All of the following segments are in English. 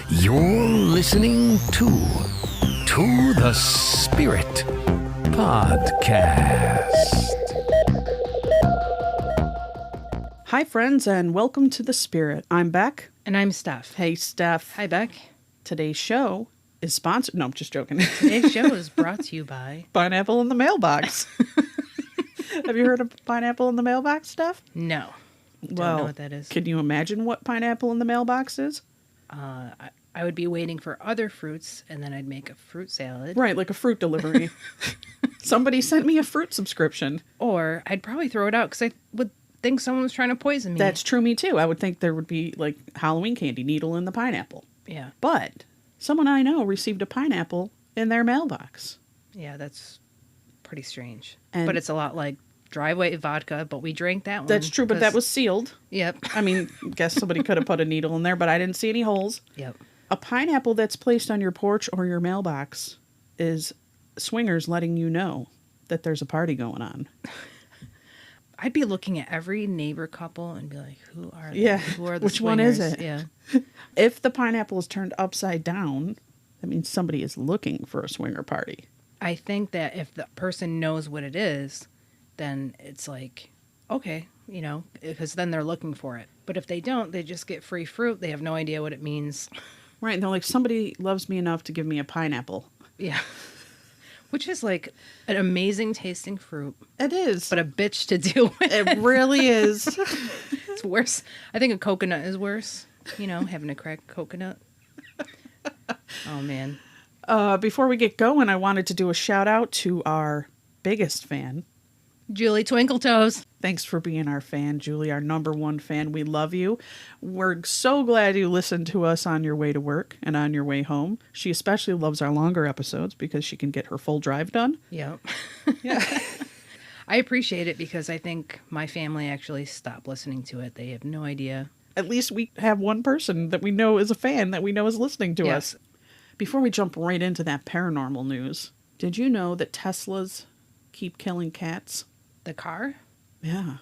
You're listening to the Spirit Podcast. Hi, friends, and welcome to The Spirit. I'm Beck. And I'm Steph. Hey, Steph. Hi, Beck. Today's show is sponsored. No, I'm just joking. Today's show is brought to you by Pineapple in the Mailbox. Have you heard of Pineapple in the Mailbox, Steph? No. Don't know what that is. Can you imagine what Pineapple in the Mailbox is? I would be waiting for other fruits, and then I'd make a fruit salad. Right, like a fruit delivery. Somebody sent me a fruit subscription. Or I'd probably throw it out because I would think someone was trying to poison me. That's true, me too. I would think there would be like Halloween candy, needle in the pineapple. Yeah. But someone I know received a pineapple in their mailbox. Yeah, that's pretty strange. And but it's a lot like dry white vodka, but we drank that one. That's true, but that was sealed. Yep. I mean, guess somebody could have put a needle in there, but I didn't see any holes. Yep. A pineapple that's placed on your porch or your mailbox is swingers letting you know that there's a party going on. I'd be looking at every neighbor couple and be like, who are they? Yeah. Who are the Which one is swingers? it? Yeah. If the pineapple is turned upside down, that means somebody is looking for a swinger party. I think that if the person knows what it is, then it's like, okay, you know, because then they're looking for it. But if they don't, they just get free fruit. They have no idea what it means. Right. And they're like, somebody loves me enough to give me a pineapple. Yeah. Which is like an amazing tasting fruit. It is. But a bitch to deal with. It really is. It's worse. I think a coconut is worse. You know, having a cracked coconut. Oh, man. Before we get going, I wanted to do a shout out to our biggest fan, Julie Twinkletoes. Thanks for being our fan, Julie, our number one fan. We love you. We're so glad you listened to us on your way to work and on your way home. She especially loves our longer episodes because she can get her full drive done. Yep. Yeah. I appreciate it because I think my family actually stopped listening to it. They have no idea. At least we have one person that we know is a fan, that we know is listening to us. Before we jump right into that paranormal news, did you know that Teslas keep killing cats? The car? Yeah.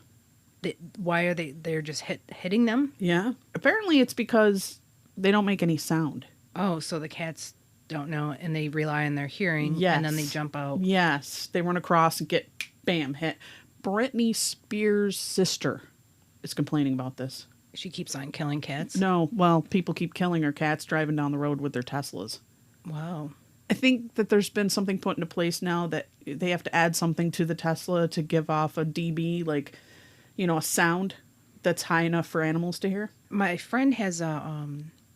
Why are they're just hitting them? Yeah. Apparently it's because they don't make any sound. Oh, so the cats don't know and they rely on their hearing. Yes. And then they jump out. Yes. They run across and get, bam, hit. Britney Spears' sister is complaining about this. She keeps on killing cats? No. Well, people keep killing her cats driving down the road with their Teslas. Wow. I think that there's been something put into place now that they have to add something to the Tesla to give off a dB, like, you know, a sound that's high enough for animals to hear. My friend has a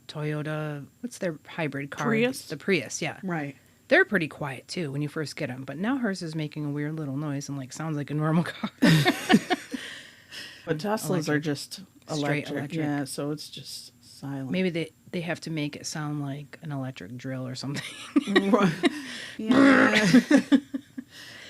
Toyota, what's their hybrid car? Prius? The Prius, yeah. Right. They're pretty quiet, too, when you first get them. But now hers is making a weird little noise and, like, sounds like a normal car. But Teslas are just Straight electric. Yeah, so it's just silent. Maybe they have to make it sound like an electric drill or something. Yeah.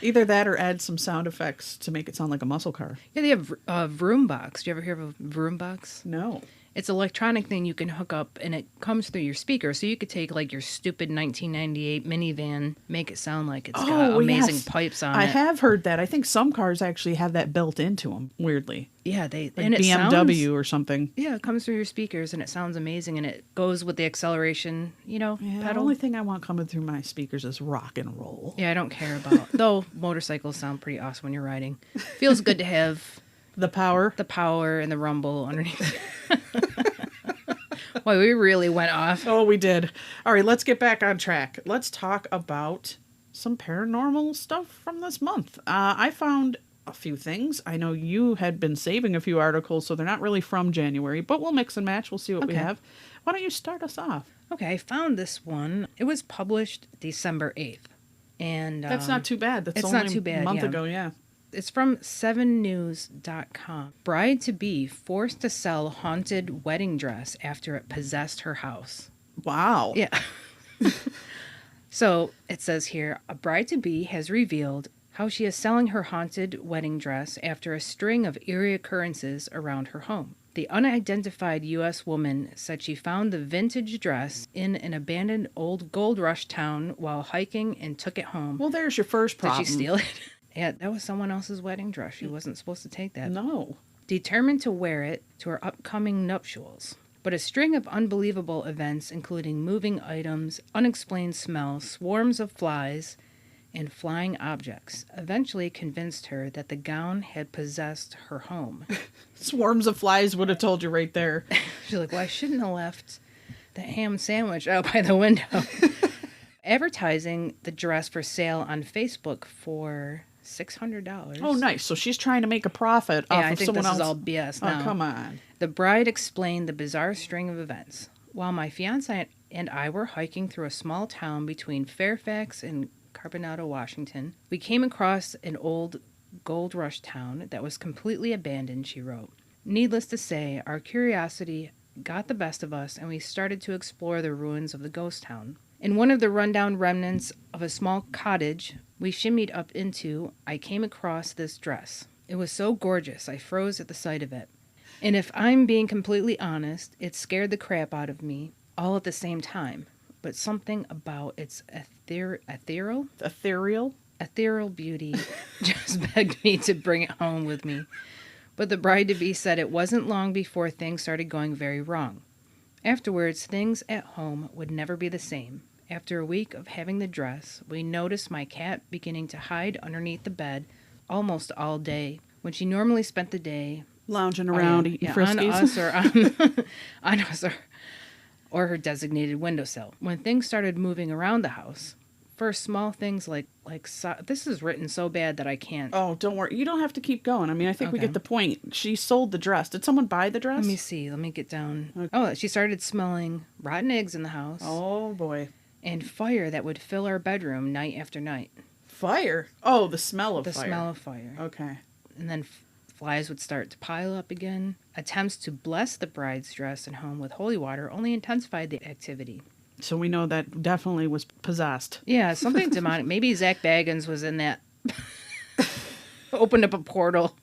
Either that or add some sound effects to make it sound like a muscle car. Yeah, they have a Vroom box. Do you ever hear of a Vroom box? No. It's an electronic thing you can hook up, and it comes through your speaker. So you could take, like, your stupid 1998 minivan, make it sound like it's got amazing pipes on it. I have heard that. I think some cars actually have that built into them, weirdly. Yeah, like and it BMW or something. Yeah, it comes through your speakers, and it sounds amazing, and it goes with the acceleration, you know, Yeah, the pedal. only thing I want coming through my speakers is rock and roll. Yeah, I don't care about... Though motorcycles sound pretty awesome when you're riding. Feels good to have... The power and the rumble underneath. Boy, we really went off. Oh, we did. All right, let's get back on track. Let's talk about some paranormal stuff from this month. I found a few things. I know you had been saving a few articles, so they're not really from January, but we'll mix and match. We'll see what we have. Why don't you start us off? Okay, I found this one. It was published December 8th. And that's not too bad. That's it's only not too bad, a month yeah. ago, yeah. It's from 7news.com. Bride-to-be forced to sell haunted wedding dress after it possessed her house. Wow. Yeah. So it says here, a bride-to-be has revealed how she is selling her haunted wedding dress after a string of eerie occurrences around her home. The unidentified U.S. woman said she found the vintage dress in an abandoned old gold rush town while hiking and took it home. Well, there's your first problem. Did she steal it? Yeah, that was someone else's wedding dress. She wasn't supposed to take that. No. Determined to wear it to her upcoming nuptials. but a string of unbelievable events, including moving items, unexplained smells, swarms of flies, and flying objects, eventually convinced her that the gown had possessed her home. Swarms of flies would have told you right there. She's like, well, I shouldn't have left the ham sandwich out by the window. Advertising the dress for sale on Facebook for $600. Oh, nice. So she's trying to make a profit off I of think someone this else. is all BS now. Oh, come on. The bride explained the bizarre string of events. While my fiancé and I were hiking through a small town between Fairfax and Carbonado, Washington, we came across an old gold rush town that was completely abandoned, she wrote. Needless to say, our curiosity got the best of us, and we started to explore the ruins of the ghost town. In one of the rundown remnants of a small cottage we shimmied up into, I came across this dress. It was so gorgeous, I froze at the sight of it. And if I'm being completely honest, it scared the crap out of me, all at the same time. But something about its ethereal beauty just begged me to bring it home with me. But the bride-to-be said it wasn't long before things started going very wrong. Afterwards, things at home would never be the same. After a week of having the dress, we noticed my cat beginning to hide underneath the bed almost all day, when she normally spent the day Lounging around, eating on Friskies. us or on us or her designated windowsill. When things started moving around the house, first small things like this is written so bad that I can't. Oh, don't worry. You don't have to keep going. I mean, I think we Okay. get the point. She sold the dress. Did someone buy the dress? Let me see. Let me get down. Okay. Oh, she started smelling rotten eggs in the house Oh, boy. and fire that would fill our bedroom night after night. Fire? Oh, the smell of The fire. smell of fire. Okay. And then flies would start to pile up again. Attempts to bless the bride's dress and home with holy water only intensified the activity. So we know that definitely was possessed. Yeah, something demonic. Maybe Zach Baggins was in that. Opened up a portal.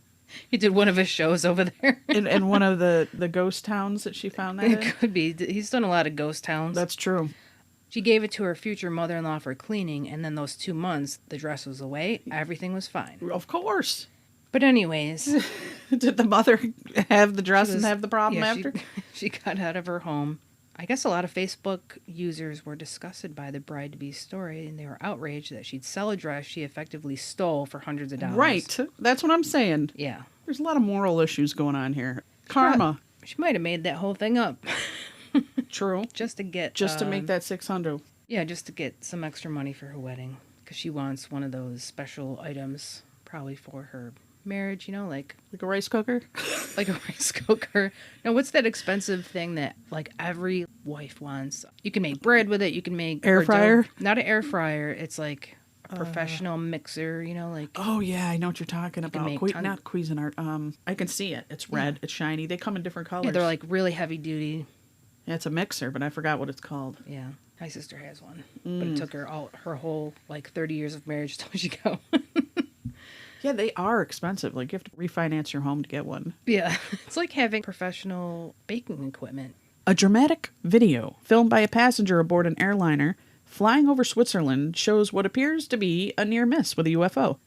He did one of his shows over there. In one of the ghost towns that she found that It in? could be. He's done a lot of ghost towns. That's true. She gave it to her future mother-in-law for cleaning, and then those 2 months, the dress was away. Everything was fine. Of course. But anyways, Did the mother have the dress and was- have the problem yeah, after? She got out of her home. I guess a lot of Facebook users were disgusted by the bride-to-be story, and they were outraged that she'd sell a dress she effectively stole for hundreds of dollars. Right. That's what I'm saying. Yeah. There's a lot of moral issues going on here. Karma. She might have made that whole thing up True. just to get... Just to make that 600. Yeah, just to get some extra money for her wedding. Because she wants one of those special items, probably for her marriage, like Like a rice cooker? a rice cooker. No, what's that expensive thing that like every wife wants? You can make bread with it. You can make Air or fryer? dough. Not an air fryer. It's like a professional mixer. Like Oh, yeah. I know what you're talking about. make Not Cuisinart. I can see it. It's red. It's shiny. They come in different colors. yeah, they're like really heavy duty. Yeah, it's a mixer, but I forgot what it's called. Yeah, my sister has one, but it took her her whole 30 years of marriage till she got one. Yeah, they are expensive. Like, you have to refinance your home to get one. Yeah, it's like having professional baking equipment. A dramatic video filmed by a passenger aboard an airliner flying over Switzerland shows what appears to be a near miss with a UFO.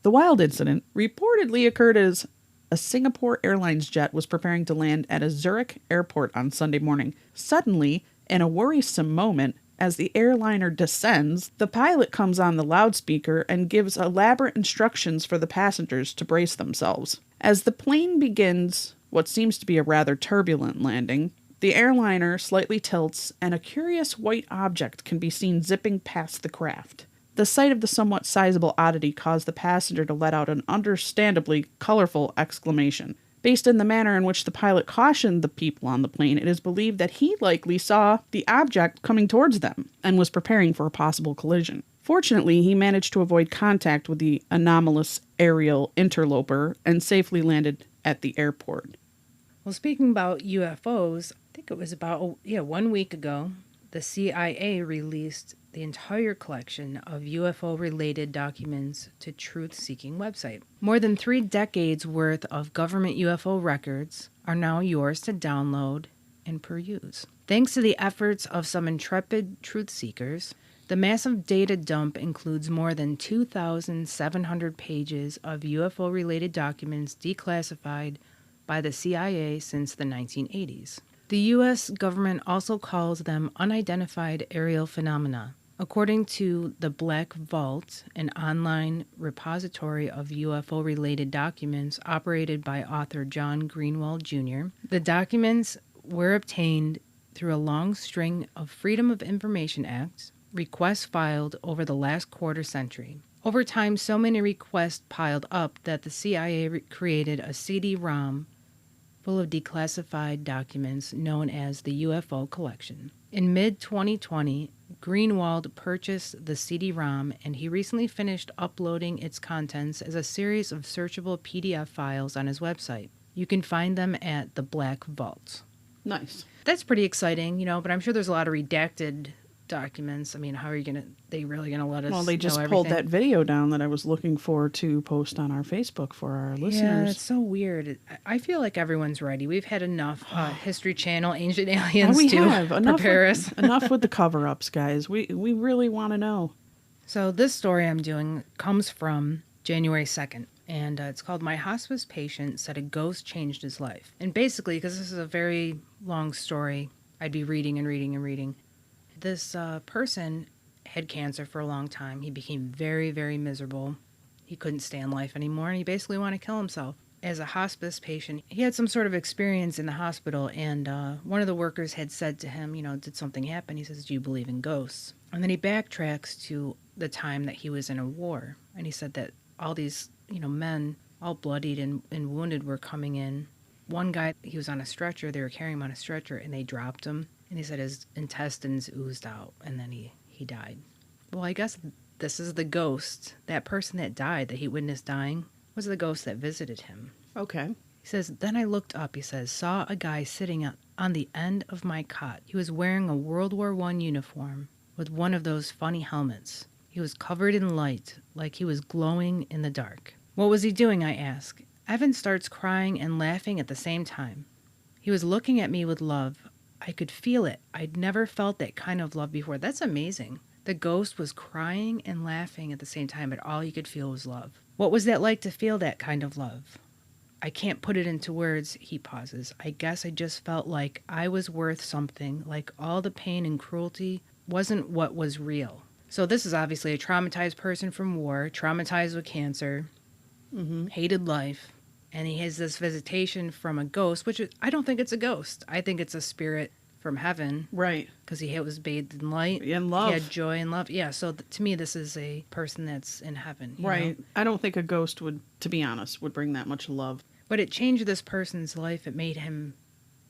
The wild incident reportedly occurred as a Singapore Airlines jet was preparing to land at a Zurich airport on Sunday morning. Suddenly, in a worrisome moment, as the airliner descends, the pilot comes on the loudspeaker and gives elaborate instructions for the passengers to brace themselves. As the plane begins what seems to be a rather turbulent landing, the airliner slightly tilts and a curious white object can be seen zipping past the craft. The sight of the somewhat sizable oddity caused the passenger to let out an understandably colorful exclamation. Based on the manner in which the pilot cautioned the people on the plane, it is believed that he likely saw the object coming towards them and was preparing for a possible collision. Fortunately, he managed to avoid contact with the anomalous aerial interloper and safely landed at the airport. Well, speaking about UFOs, I think it was about 1 week ago, the CIA released the entire collection of UFO-related documents to truth-seeking website. More than 3 decades worth of government UFO records are now yours to download and peruse. Thanks to the efforts of some intrepid truth seekers, the massive data dump includes more than 2,700 pages of UFO-related documents declassified by the CIA since the 1980s. The U.S. government also calls them unidentified aerial phenomena. According to the Black Vault, an online repository of UFO-related documents operated by author John Greenwald Jr., the documents were obtained through a long string of Freedom of Information Act requests filed over the last quarter century. Over time, so many requests piled up that the CIA created a CD-ROM full of declassified documents known as the UFO Collection. In mid-2020, Greenwald purchased the CD-ROM, and he recently finished uploading its contents as a series of searchable PDF files on his website. You can find them at the Black Vault. Nice. That's pretty exciting, but I'm sure there's a lot of redacted documents. I mean, how are you they really gonna let us Well, they just know pulled everything? that video down that I was looking for to post on our Facebook for our Yeah, listeners. it's so weird. I feel like everyone's ready. We've had enough History Channel, Ancient Aliens we to have enough prepare with, us. enough with the cover-ups, guys. We really want to know. So this story I'm doing comes from January 2nd, and it's called My Hospice Patient Said a Ghost Changed His Life. And basically, because this is a very long story, I'd be reading and reading and reading. This person had cancer for a long time. He became very, very miserable. He couldn't stand life anymore, and he basically wanted to kill himself. As a hospice patient, he had some sort of experience in the hospital, and one of the workers had said to him, did something happen? He says, do you believe in ghosts? And then he backtracks to the time that he was in a war, and he said that all these, men, all bloodied and wounded, were coming in. One guy, he was on a stretcher. They were carrying him on a stretcher, and they dropped him. And he said his intestines oozed out, and then he died. Well, I guess this is the ghost. That person that died, that he witnessed dying, was the ghost that visited him. Okay. He says, then I looked up, he says, saw a guy sitting on the end of my cot. He was wearing a World War I uniform with one of those funny helmets. He was covered in light, like he was glowing in the dark. What was he doing, I ask. Evan starts crying and laughing at the same time. He was looking at me with love. I could feel it. I'd never felt that kind of love before. That's amazing. The ghost was crying and laughing at the same time, but all you could feel was love. What was that like to feel that kind of love? I can't put it into words, he pauses. I guess I just felt like I was worth something, like all the pain and cruelty wasn't what was real. So this is obviously a traumatized person from war, traumatized with cancer, hated life. And he has this visitation from a ghost, which I don't think it's a ghost. I think it's a spirit from heaven. Right. Because he was bathed in light. In love. He had joy and love. Yeah, so to me, this is a person that's in heaven. Right. I don't think a ghost would, to be honest, would bring that much love. But it changed this person's life. It made him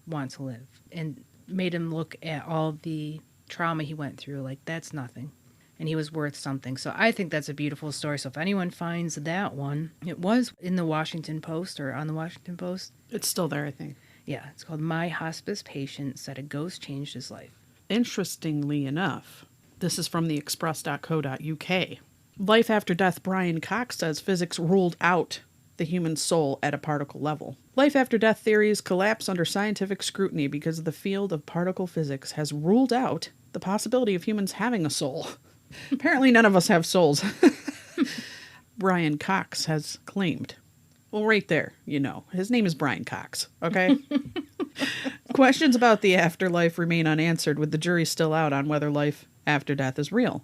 want to live. And made him look at all the trauma he went through. Like, that's nothing. And he was worth something. So I think that's a beautiful story. So if anyone finds that one, it was in the Washington Post or on the Washington Post. It's still there, I think. Yeah, it's called My Hospice Patient Said a Ghost Changed His Life. Interestingly enough, this is from theexpress.co.uk. Life After Death Brian Cox says physics ruled out the human soul at a particle level. Life after death theories collapse under scientific scrutiny because the field of particle physics has ruled out the possibility of humans having a soul. Apparently none of us have souls. Brian Cox has claimed. Well, right there, his name is Brian Cox, okay? Questions about the afterlife remain unanswered, with the jury still out on whether life after death is real.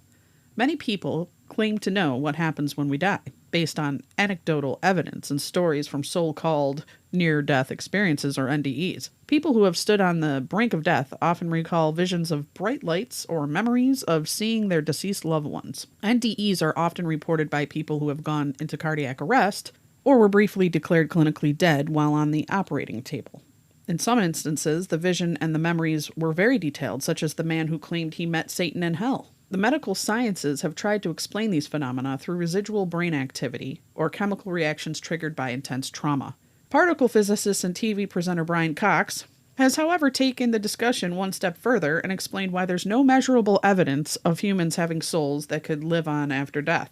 Many people claim to know what happens when we die, based on anecdotal evidence and stories from so-called near-death experiences, or NDEs. People who have stood on the brink of death often recall visions of bright lights or memories of seeing their deceased loved ones. NDEs are often reported by people who have gone into cardiac arrest or were briefly declared clinically dead while on the operating table. In some instances, the vision and the memories were very detailed, such as the man who claimed he met Satan in hell. The medical sciences have tried to explain these phenomena through residual brain activity or chemical reactions triggered by intense trauma. Particle physicist and TV presenter Brian Cox has, however, taken the discussion one step further and explained why there's no measurable evidence of humans having souls that could live on after death.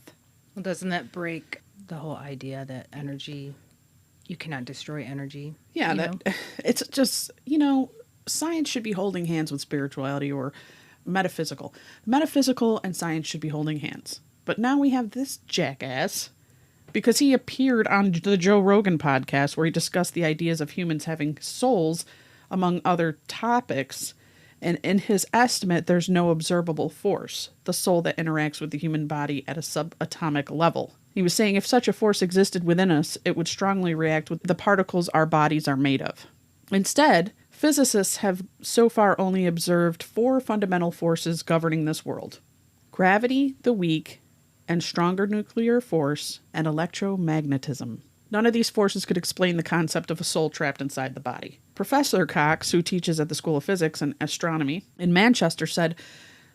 Well, doesn't that break the whole idea that energy, you cannot destroy energy? Yeah, it's just, science should be holding hands with spirituality or metaphysical. Metaphysical and science should be holding hands. But now we have this jackass, because he appeared on the Joe Rogan podcast where he discussed the ideas of humans having souls among other topics. And in his estimate, there's no observable force, the soul that interacts with the human body at a subatomic level. He was saying if such a force existed within us, it would strongly react with the particles our bodies are made of. Instead, physicists have so far only observed 4 fundamental forces governing this world: gravity, the weak, and stronger nuclear force, and electromagnetism. None of these forces could explain the concept of a soul trapped inside the body. Professor Cox, who teaches at the School of Physics and Astronomy in Manchester, said,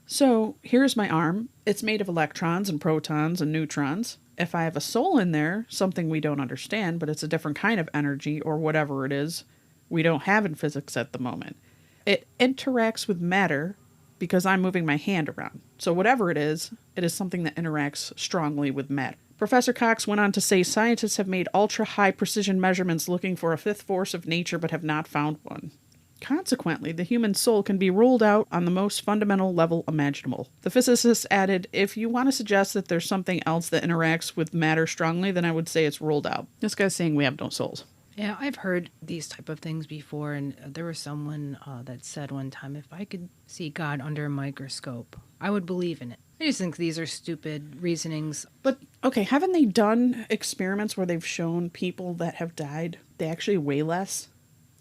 "So, here's my arm. It's made of electrons and protons and neutrons. If I have a soul in there, something we don't understand, but it's a different kind of energy or whatever it is we don't have in physics at the moment. It interacts with matter because I'm moving my hand around. So whatever it is something that interacts strongly with matter." Professor Cox went on to say scientists have made ultra-high precision measurements looking for a fifth force of nature but have not found one. Consequently, the human soul can be ruled out on the most fundamental level imaginable. The physicist added, "If you want to suggest that there's something else that interacts with matter strongly, then I would say it's ruled out." This guy's saying we have no souls. Yeah, I've heard these type of things before, and there was someone that said one time, if I could see God under a microscope, I would believe in it. I just think these are stupid reasonings. But, okay, haven't they done experiments where they've shown people that have died, they actually weigh less?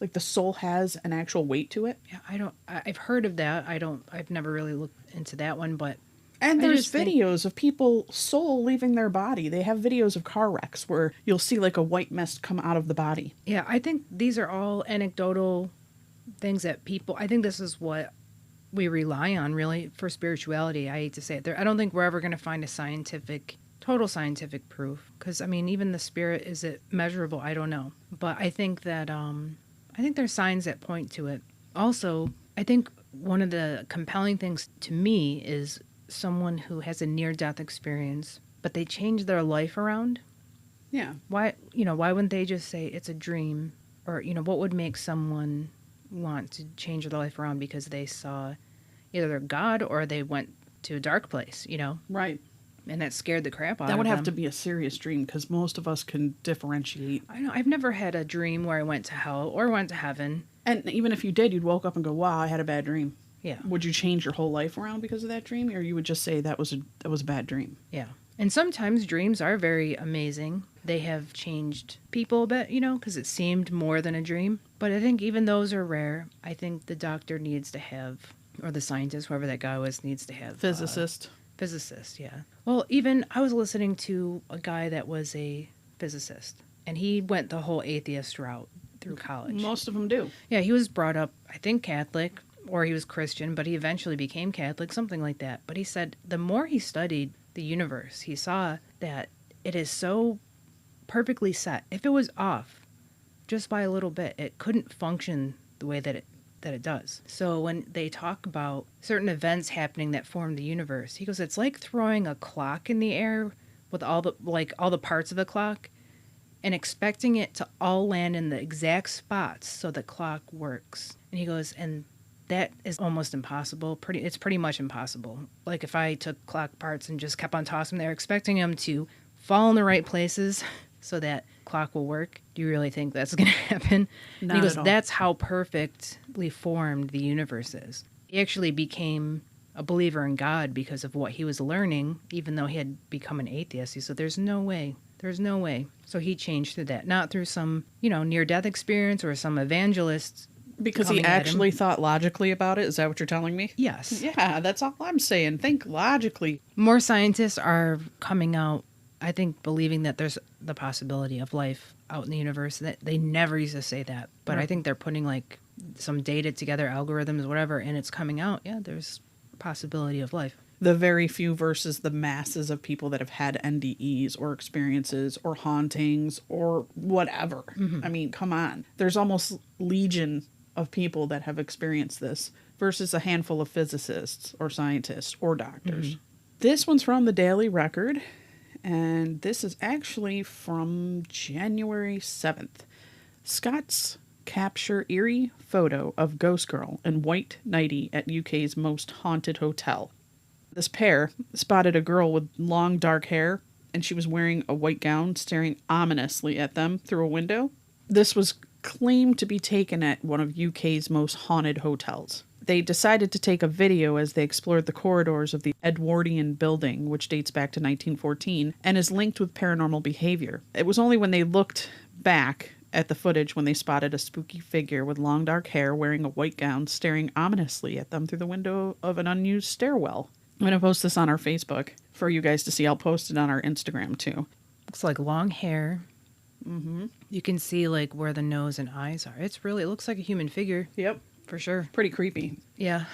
Like the soul has an actual weight to it? Yeah, I've heard of that. I've never really looked into that one, but... And there's videos of people's soul leaving their body. They have videos of car wrecks where you'll see like a white mist come out of the body. Yeah, I think these are all anecdotal things that I think this is what we rely on, really, for spirituality. I hate to say it. I don't think we're ever going to find a total scientific proof. Because, I mean, even the spirit, is it measurable? I don't know. But I think that, I think there's signs that point to it. Also, I think one of the compelling things to me is someone who has a near-death experience, but they change their life around. Yeah. Why wouldn't they just say it's a dream? Or, what would make someone want to change their life around because they saw either God or they went to a dark place, Right. And that scared the crap out of them. That would have to be a serious dream because most of us can differentiate. I know. I've never had a dream where I went to hell or went to heaven. And even if you did, you'd woke up and go, "Wow, I had a bad dream." Yeah. Would you change your whole life around because of that dream, or you would just say that was a bad dream? Yeah. And sometimes dreams are very amazing. They have changed people a bit, because it seemed more than a dream. But I think even those are rare. I think the doctor needs to have, or the scientist, whoever that guy was, needs to have. Physicist, yeah. Well, even I was listening to a guy that was a physicist, and he went the whole atheist route through college. Most of them do. Yeah, he was brought up, I think, Catholic, or he was Christian, but he eventually became Catholic, something like that. But he said the more he studied the universe, he saw that it is so perfectly set. If it was off just by a little bit, it couldn't function the way that it does. So when they talk about certain events happening that form the universe, he goes, it's like throwing a clock in the air with all the parts of the clock and expecting it to all land in the exact spots so the clock works. And he goes, and that is almost impossible. It's pretty much impossible. Like if I took clock parts and just kept on tossing them there, expecting them to fall in the right places so that clock will work. Do you really think that's going to happen? And he goes, that's how perfectly formed the universe is. He actually became a believer in God because of what he was learning, even though he had become an atheist. He said, there's no way. So he changed through that, not through some, near-death experience or some evangelist. Because he actually thought logically about it? Is that what you're telling me? Yes. Yeah, that's all I'm saying. Think logically. More scientists are coming out, I think, believing that there's the possibility of life out in the universe. That they never used to say that. But right. I think they're putting like some data together, algorithms, whatever, and it's coming out. Yeah, there's possibility of life. The very few versus the masses of people that have had NDEs or experiences or hauntings or whatever. Mm-hmm. I mean, come on. There's almost legion of people that have experienced this versus a handful of physicists or scientists or doctors. Mm-hmm. This one's from the Daily Record, and this is actually from January 7th. Scots capture eerie photo of ghost girl in white nightie at UK's most haunted hotel. This pair spotted a girl with long dark hair, and she was wearing a white gown staring ominously at them through a window. This was claimed to be taken at one of UK's most haunted hotels. They decided to take a video as they explored the corridors of the Edwardian building, which dates back to 1914 and is linked with paranormal behavior. It was only when they looked back at the footage when they spotted a spooky figure with long dark hair wearing a white gown staring ominously at them through the window of an unused stairwell. I'm going to post this on our Facebook for you guys to see. I'll post it on our Instagram too. Looks like long hair. Mm-hmm. You can see like where the nose and eyes are. It looks like a human figure. Yep. For sure. Pretty creepy. Yeah.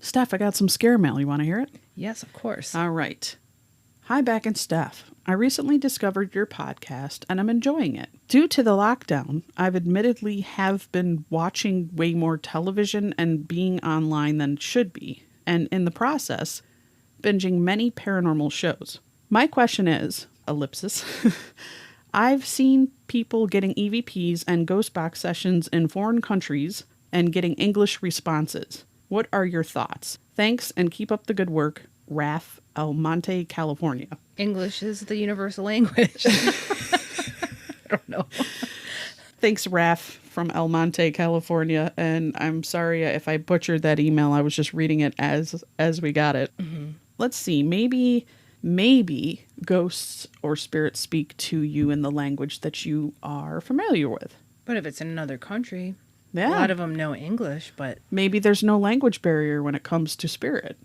Steph, I got some scare mail. You want to hear it? Yes, of course. All right. Hi, Beck and Steph. I recently discovered your podcast and I'm enjoying it. Due to the lockdown, I've admittedly have been watching way more television and being online than should be, and in the process, binging many paranormal shows. My question is, ellipsis, I've seen people getting EVPs and ghost box sessions in foreign countries and getting English responses. What are your thoughts? Thanks and keep up the good work. Raf, El Monte, California. English is the universal language. I don't know. Thanks, Raf from El Monte, California. And I'm sorry if I butchered that email. I was just reading it as we got it. Mm-hmm. Let's see. Maybe ghosts or spirits speak to you in the language that you are familiar with. But if it's in another country, yeah. A lot of them know English, but... Maybe there's no language barrier when it comes to spirit.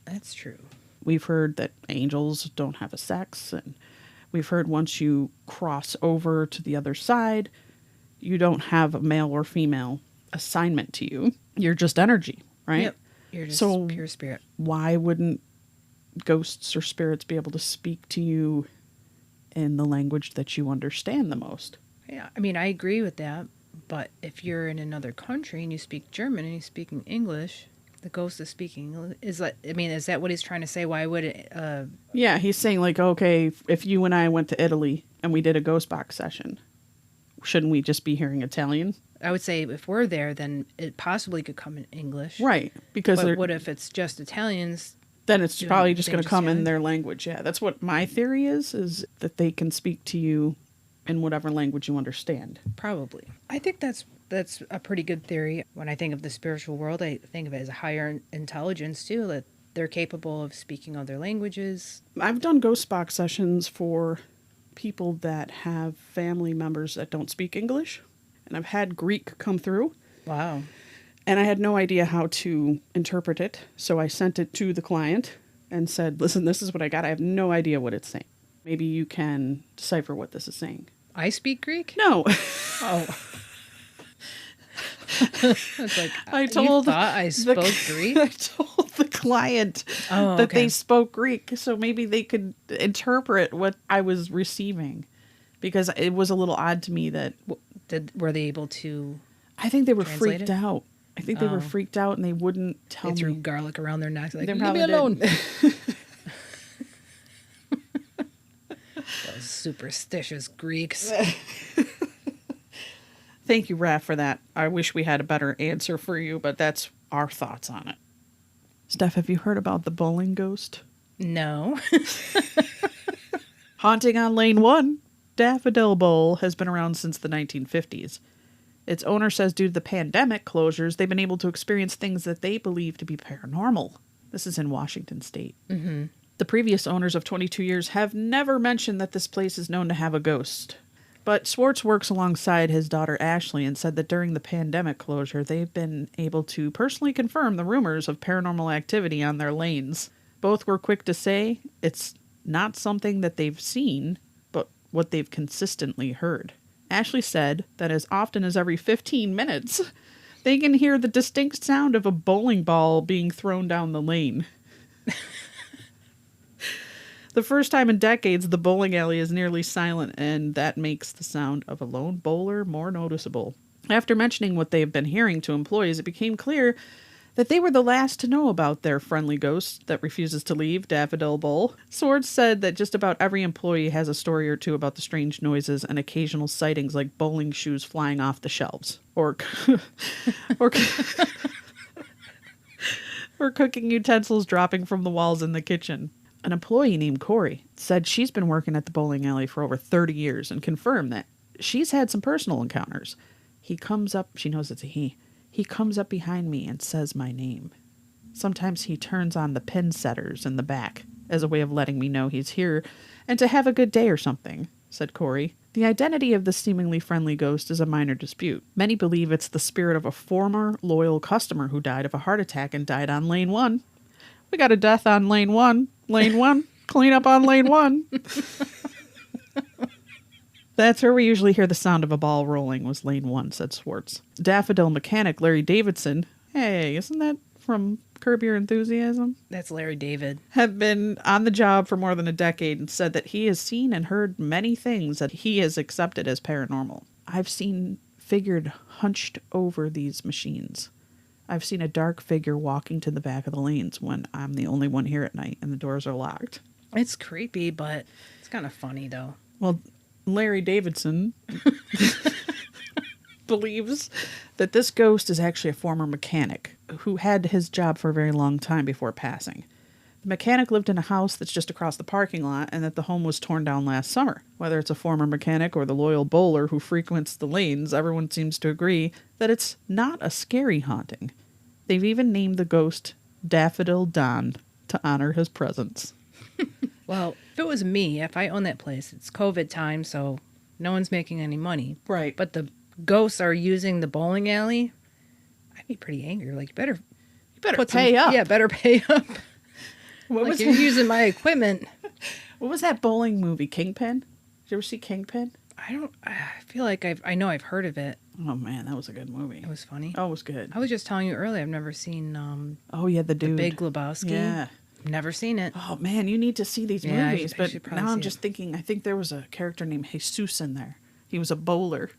That's true. We've heard that angels don't have a sex, and we've heard once you cross over to the other side, you don't have a male or female assignment to you. You're just energy, right? Yep. You're just pure spirit. Why wouldn't ghosts or spirits be able to speak to you in the language that you understand the most? Yeah, I mean, I agree with that, but if you're in another country and you speak German and you're speaking English... The ghost is speaking. Is that what he's trying to say? Why would it? Yeah, he's saying like, okay, if you and I went to Italy and we did a ghost box session, shouldn't we just be hearing Italian? I would say if we're there, then it possibly could come in English. Right. Because what if it's just Italians? Then it's probably just going to come in their language. Yeah, that's what my theory is that they can speak to you in whatever language you understand. Probably. I think that's a pretty good theory. When I think of the spiritual world, I think of it as a higher intelligence too, that they're capable of speaking other languages. I've done ghost box sessions for people that have family members that don't speak English, and I've had Greek come through. Wow. And I had no idea how to interpret it, so I sent it to the client and said, listen, this is what I got. I have no idea what it's saying. Maybe you can decipher what this is saying. I speak Greek? No. Oh. It's like, I told I spoke Greek? I told the client that they spoke Greek, so maybe they could interpret what I was receiving, because it was a little odd to me that... Were they able to I think they were translate freaked out. I think they were freaked out and they wouldn't tell me. They threw garlic around their necks. Like, they leave me alone. Those superstitious Greeks. Thank you, Raph, for that. I wish we had a better answer for you, but that's our thoughts on it. Steph, have you heard about the bowling ghost? No. Haunting on Lane 1, Daffodil Bowl has been around since the 1950s. Its owner says due to the pandemic closures, they've been able to experience things that they believe to be paranormal. This is in Washington State. Mm-hmm. The previous owners of 22 years have never mentioned that this place is known to have a ghost. But Swartz works alongside his daughter Ashley and said that during the pandemic closure, they've been able to personally confirm the rumors of paranormal activity on their lanes. Both were quick to say it's not something that they've seen, but what they've consistently heard. Ashley said that as often as every 15 minutes, they can hear the distinct sound of a bowling ball being thrown down the lane. The first time in decades, the bowling alley is nearly silent, and that makes the sound of a lone bowler more noticeable. After mentioning what they have been hearing to employees, it became clear that they were the last to know about their friendly ghost that refuses to leave Daffodil Bowl. Swords said that just about every employee has a story or two about the strange noises and occasional sightings like bowling shoes flying off the shelves. Or cooking utensils dropping from the walls in the kitchen. An employee named Corey said she's been working at the bowling alley for over 30 years and confirmed that she's had some personal encounters. He comes up, she knows it's a he. He comes up behind me and says my name. Sometimes he turns on the pin setters in the back as a way of letting me know he's here and to have a good day or something, said Corey. The identity of the seemingly friendly ghost is a minor dispute. Many believe it's the spirit of a former loyal customer who died of a heart attack and died on lane 1. We got a death on lane 1. Lane 1. Clean up on lane 1. That's where we usually hear the sound of a ball rolling, was lane 1, said Swartz. Daffodil mechanic Larry Davidson, hey, isn't that from Curb Your Enthusiasm? That's Larry David. Have been on the job for more than a decade and said that he has seen and heard many things that he has accepted as paranormal. I've seen figured hunched over these machines. I've seen a dark figure walking to the back of the lanes when I'm the only one here at night and the doors are locked. It's creepy, but it's kind of funny, though. Well, Larry Davidson believes that this ghost is actually a former mechanic who had his job for a very long time before passing. The mechanic lived in a house that's just across the parking lot and that the home was torn down last summer. Whether it's a former mechanic or the loyal bowler who frequents the lanes, everyone seems to agree that it's not a scary haunting. They've even named the ghost Daffodil Don to honor his presence. Well, if it was me, if I own that place, it's COVID time, so no one's making any money. Right. But the ghosts are using the bowling alley. I'd be pretty angry. Like, you better pay up. Yeah, better pay up. What Like, was you're using my equipment. What was that bowling movie, Kingpin? Did you ever see Kingpin? I feel like I know I've heard of it. Oh man, that was a good movie. It was funny. Oh, it was good. I was just telling you earlier, I've never seen Oh yeah, the The dude. Big Lebowski. Yeah. Never seen it. Oh man, you need to see these Yeah, I movies. should But probably now I'm see just it. thinking. I think there was a character named Jesus in there. He was a bowler,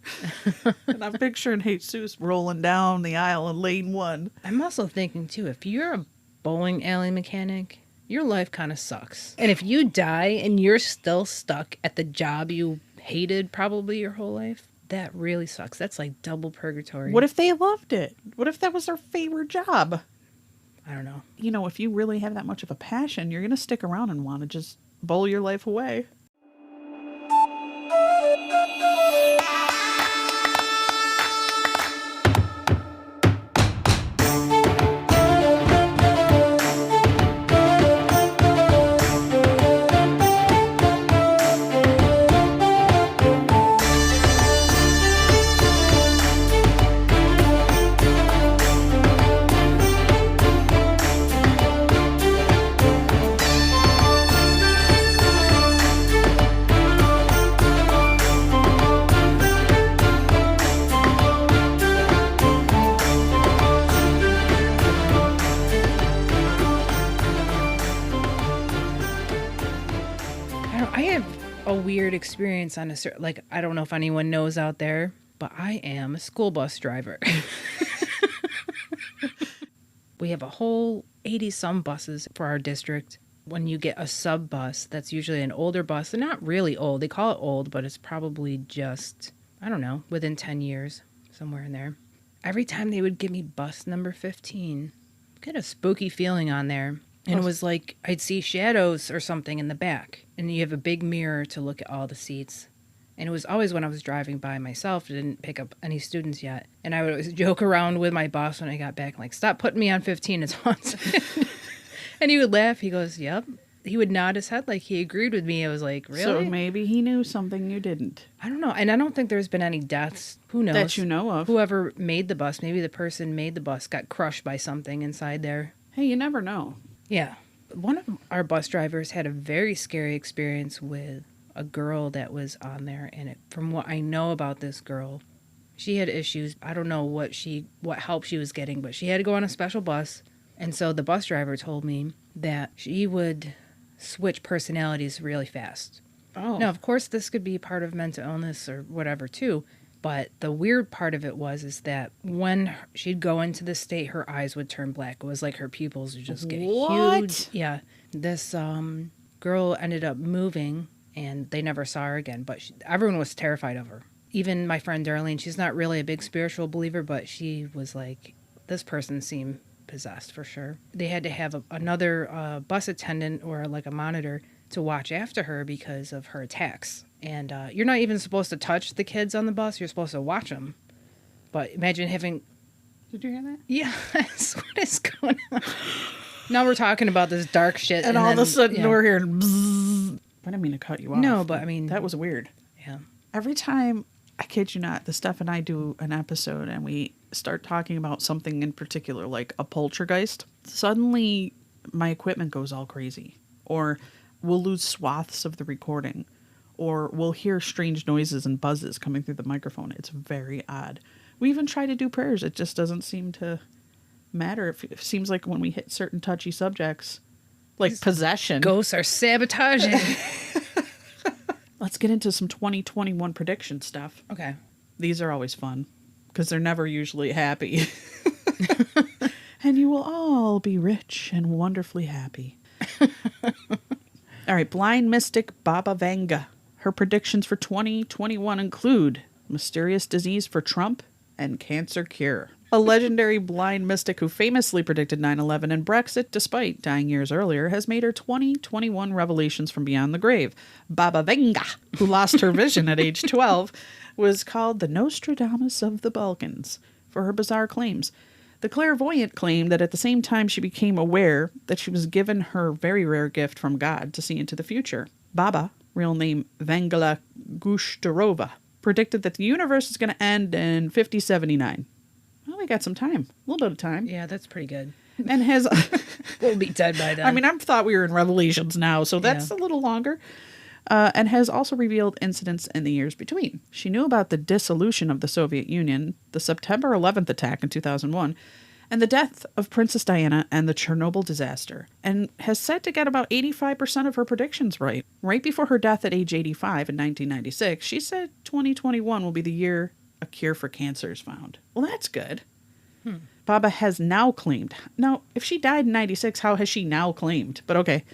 and I'm picturing Jesus rolling down the aisle in lane 1. I'm also thinking, too, if you're a bowling alley mechanic, your life kind of sucks. And if you die and you're still stuck at the job you hated probably your whole life, that really sucks. That's like double purgatory. What if they loved it? What if that was their favorite job? I don't know. You know, if you really have that much of a passion, you're going to stick around and want to just bowl your life away. I have a weird experience on a certain, like, I don't know if anyone knows out there, but I am a school bus driver. We have a whole 80-some buses for our district. When you get a sub bus, that's usually an older bus. They're not really old. They call it old, but it's probably just, I don't know, within 10 years, somewhere in there. Every time they would give me bus number 15, get a spooky feeling on there. And it was like I'd see shadows or something in the back. And you have a big mirror to look at all the seats. And it was always when I was driving by myself. I didn't pick up any students yet. And I would always joke around with my boss when I got back, like, stop putting me on 15, it's haunted. And he would laugh. He goes, yep. He would nod his head like he agreed with me. I was like, really? So maybe he knew something you didn't. I don't know. And I don't think there's been any deaths. Who knows? That you know of. Whoever made the bus, maybe the person made the bus got crushed by something inside there. Hey, you never know. Yeah. One of our bus drivers had a very scary experience with a girl that was on there. And from what I know about this girl, she had issues. I don't know what help she was getting, but she had to go on a special bus. And so the bus driver told me that she would switch personalities really fast. Oh. Now, of course, this could be part of mental illness or whatever, too. But the weird part of it is that when she'd go into the state, her eyes would turn black. It was like her pupils would just get huge. Yeah. This girl ended up moving, and they never saw her again. But everyone was terrified of her. Even my friend Darlene, she's not really a big spiritual believer, but she was like, this person seemed possessed for sure. They had to have another bus attendant or like a monitor to watch after her because of her attacks. And you're not even supposed to touch the kids on the bus. You're supposed to watch them. But imagine having... Did you hear that? Yes. What is going on? Now we're talking about this dark shit. And all of a sudden we're hearing bzzz. I didn't mean to cut you off. No, but I mean... That was weird. Yeah. Every time, I kid you not, the Steph and I do an episode and we start talking about something in particular, like a poltergeist, suddenly my equipment goes all crazy. Or we'll lose swaths of the recording. Or we'll hear strange noises and buzzes coming through the microphone. It's very odd. We even try to do prayers. It just doesn't seem to matter. It seems like when we hit certain touchy subjects, like possession. Ghosts are sabotaging. Let's get into some 2021 prediction stuff. Okay. These are always fun because they're never usually happy. And you will all be rich and wonderfully happy. All right. Blind mystic Baba Vanga. Her predictions for 2021 include mysterious disease for Trump and cancer cure. A legendary blind mystic who famously predicted 9/11 and Brexit despite dying years earlier has made her 2021 revelations from beyond the grave. Baba Vanga, who lost her vision at age 12, was called the Nostradamus of the Balkans for her bizarre claims. The clairvoyant claimed that at the same time she became aware that she was given her very rare gift from God to see into the future. Baba, real name Vangela Gushtarova, predicted that the universe is going to end in 5079. Well, we got some time. A little bit of time. Yeah, that's pretty good. And has... We'll be dead by then. I mean, I thought we were in Revelations now, so that's a little longer. And has also revealed incidents in the years between. She knew about the dissolution of the Soviet Union, the September 11th attack in 2001, and the death of Princess Diana and the Chernobyl disaster, and has said to get about 85% of her predictions right. Right before her death at age 85 in 1996, she said 2021 will be the year a cure for cancer is found. Well, that's good. Baba has now claimed. Now, if she died in 96, how has she now claimed? But okay.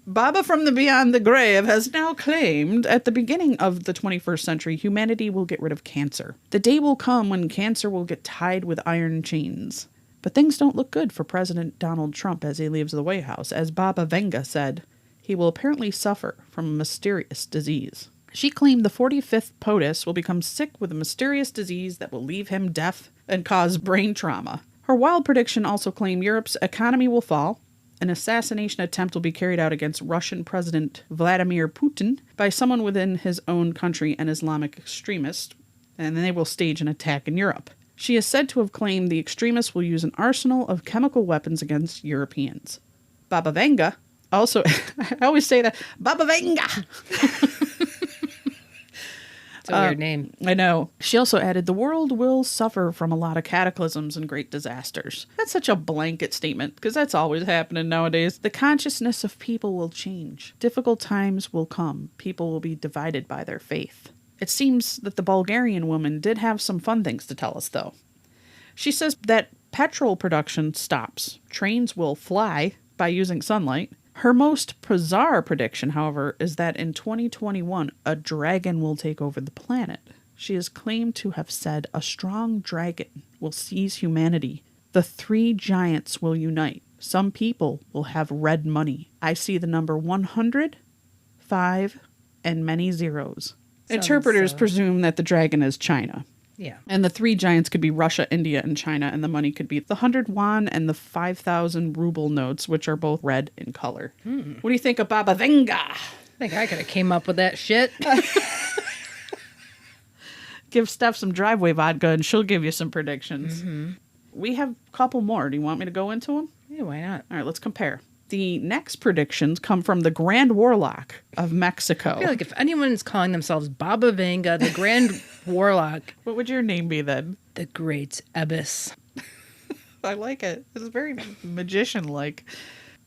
Baba from the beyond the grave has now claimed at the beginning of the 21st century, humanity will get rid of cancer. The day will come when cancer will get tied with iron chains. But things don't look good for President Donald Trump as he leaves the White House. As Baba Vanga said, he will apparently suffer from a mysterious disease. She claimed the 45th POTUS will become sick with a mysterious disease that will leave him deaf and cause brain trauma. Her wild prediction also claimed Europe's economy will fall, an assassination attempt will be carried out against Russian President Vladimir Putin by someone within his own country, an Islamic extremist, and then they will stage an attack in Europe. She is said to have claimed the extremists will use an arsenal of chemical weapons against Europeans. Baba Vanga also, I always say that, Baba Vanga! It's a weird name. I know. She also added, the world will suffer from a lot of cataclysms and great disasters. That's such a blanket statement, because that's always happening nowadays. The consciousness of people will change. Difficult times will come. People will be divided by their faith. It seems that the Bulgarian woman did have some fun things to tell us, though. She says that petrol production stops. Trains will fly by using sunlight. Her most bizarre prediction, however, is that in 2021, a dragon will take over the planet. She is claimed to have said a strong dragon will seize humanity. The three giants will unite. Some people will have red money. I see the number 100, 5, and many zeros. Interpreters presume that the dragon is China. Yeah. And the three giants could be Russia, India, and China, and the money could be the 100 yuan and the 5,000 ruble notes, which are both red in color. What do you think of Baba Vanga? I think I could have came up with that shit. Give Steph some driveway vodka, and she'll give you some predictions. Mm-hmm. We have a couple more. Do you want me to go into them? Yeah, why not? All right, let's compare. The next predictions come from the Grand Warlock of Mexico. I feel like if anyone's calling themselves Baba Vanga, the Grand Warlock, What would your name be then? the Great Abyss, I like it. It's very magician-like.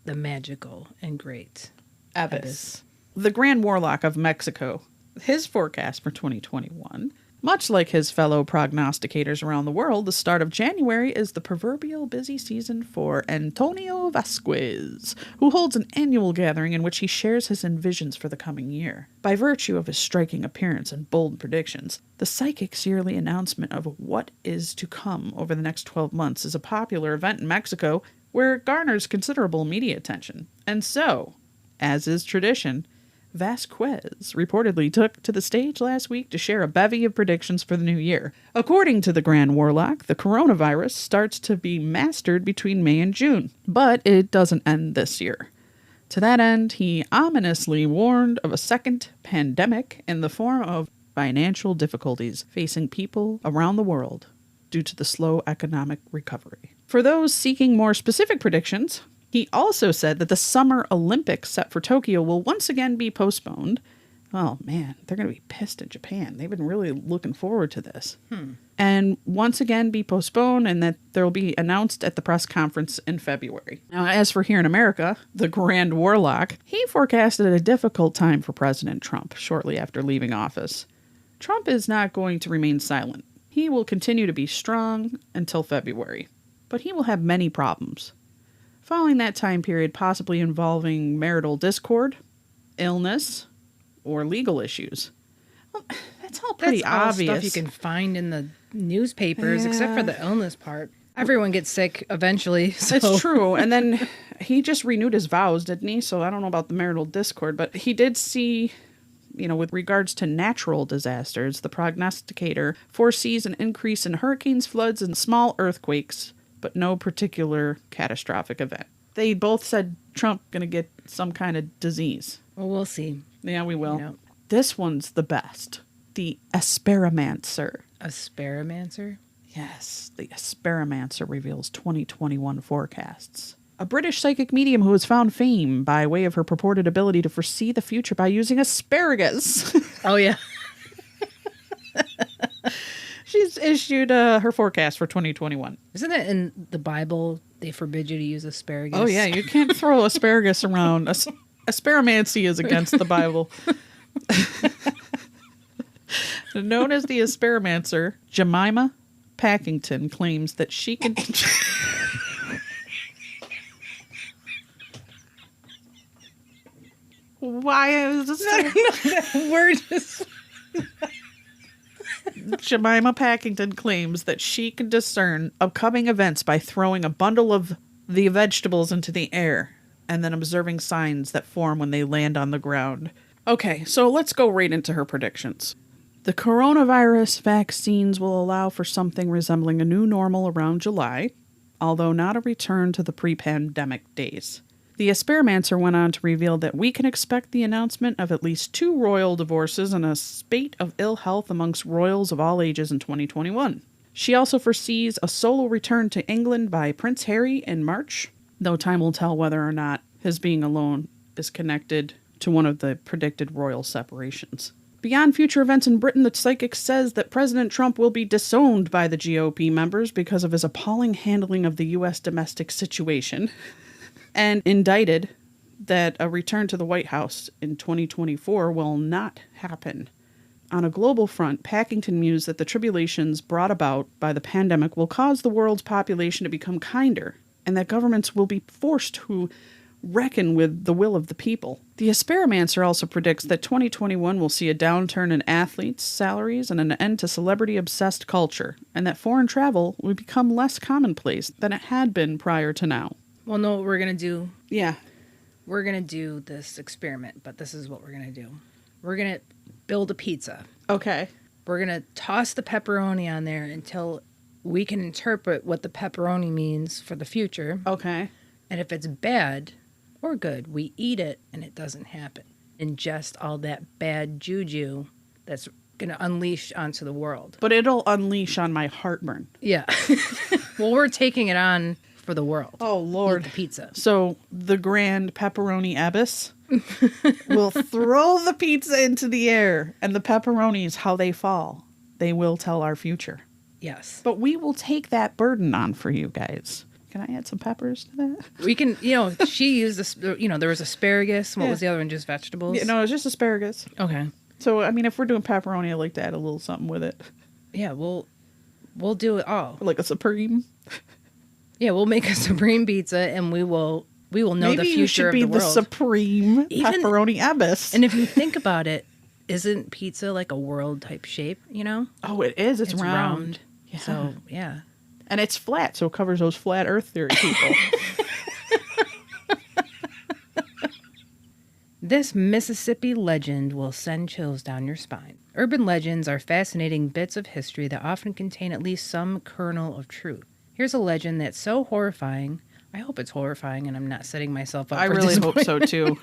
the Magical and Great Abyss. The Grand Warlock of Mexico. His forecast for 2021. Much like his fellow prognosticators around the world, the start of January is the proverbial busy season for Antonio Vasquez, who holds an annual gathering in which he shares his envisions for the coming year. By virtue of his striking appearance and bold predictions, the psychic's yearly announcement of what is to come over the next 12 months is a popular event in Mexico where it garners considerable media attention. And so, as is tradition, Vasquez reportedly took to the stage last week to share a bevy of predictions for the new year. According to the Grand Warlock, the coronavirus starts to be mastered between May and June, but it doesn't end this year. To that end, he ominously warned of a second pandemic in the form of financial difficulties facing people around the world due to the slow economic recovery. For those seeking more specific predictions, he also said that the Summer Olympics set for Tokyo will once again be postponed. Oh man, they're going to be pissed in Japan. They've been really looking forward to this. And once again be postponed, and that there will be announced at the press conference in February. Now, as for here in America, the Grand Warlock, he forecasted a difficult time for President Trump shortly after leaving office. Trump is not going to remain silent. He will continue to be strong until February, but he will have many problems. Following that time period, possibly involving marital discord, illness, or legal issues. Well, that's all pretty obvious. Stuff you can find in the newspapers, except for the illness part. Everyone gets sick eventually. So. It's true. And then he just renewed his vows, didn't he? So I don't know about the marital discord, but he did see, with regards to natural disasters, the prognosticator foresees an increase in hurricanes, floods, and small earthquakes, but no particular catastrophic event. They both said Trump going to get some kind of disease. Well, we'll see. Yeah, we will. Yeah. This one's the best. The Experimancer. Experimancer? Yes, the Experimancer reveals 2021 forecasts. A British psychic medium who has found fame by way of her purported ability to foresee the future by using asparagus. Oh, yeah. She's issued her forecast for 2021. Isn't it in the Bible they forbid you to use asparagus? Oh, yeah, you can't throw asparagus around. Asparamancy is against the Bible. Known as the Experimancer, Jemima Packington claims that she can... Why is this? We're just... Jemima Packington claims that she can discern upcoming events by throwing a bundle of the vegetables into the air and then observing signs that form when they land on the ground. Okay, so let's go right into her predictions. The coronavirus vaccines will allow for something resembling a new normal around July, although not a return to the pre-pandemic days. The Experimancer went on to reveal that we can expect the announcement of at least 2 royal divorces and a spate of ill health amongst royals of all ages in 2021. She also foresees a solo return to England by Prince Harry in March, though time will tell whether or not his being alone is connected to one of the predicted royal separations. Beyond future events in Britain, the psychic says that President Trump will be disowned by the GOP members because of his appalling handling of the U.S. domestic situation, and indicted that a return to the White House in 2024 will not happen. On a global front, Packington mused that the tribulations brought about by the pandemic will cause the world's population to become kinder, and that governments will be forced to reckon with the will of the people. The Experimancer also predicts that 2021 will see a downturn in athletes' salaries and an end to celebrity-obsessed culture, and that foreign travel will become less commonplace than it had been prior to now. Well, know what we're going to do? Yeah. We're going to do this experiment, but this is what we're going to do. We're going to build a pizza. Okay. We're going to toss the pepperoni on there until we can interpret what the pepperoni means for the future. Okay. And if it's bad or good, we eat it and it doesn't happen. Ingest all that bad juju that's going to unleash onto the world. But it'll unleash on my heartburn. Yeah. Well, we're taking it on for the world. Oh, Lord. Eat the pizza. So the grand pepperoni abyss will throw the pizza into the air, and the pepperonis, how they fall, they will tell our future. Yes. But we will take that burden on for you guys. Can I add some peppers to that? We can, she used this, there was asparagus. What was the other one? Just vegetables? Yeah, no, it's just asparagus. Okay. So, I mean, if we're doing pepperoni, I'd like to add a little something with it. Yeah, we'll do it all. Like a supreme. Yeah, we'll make a supreme pizza, and we will know Maybe the future of the world. Maybe you should be the supreme pepperoni abyss. And if you think about it, isn't pizza like a world type shape, Oh, it is. It's round. Yeah. So, yeah. And it's flat, so it covers those flat earth theory people. This Mississippi legend will send chills down your spine. Urban legends are fascinating bits of history that often contain at least some kernel of truth. Here's a legend that's so horrifying. I hope it's horrifying and I'm not setting myself up I for really hope disappointment. so, too.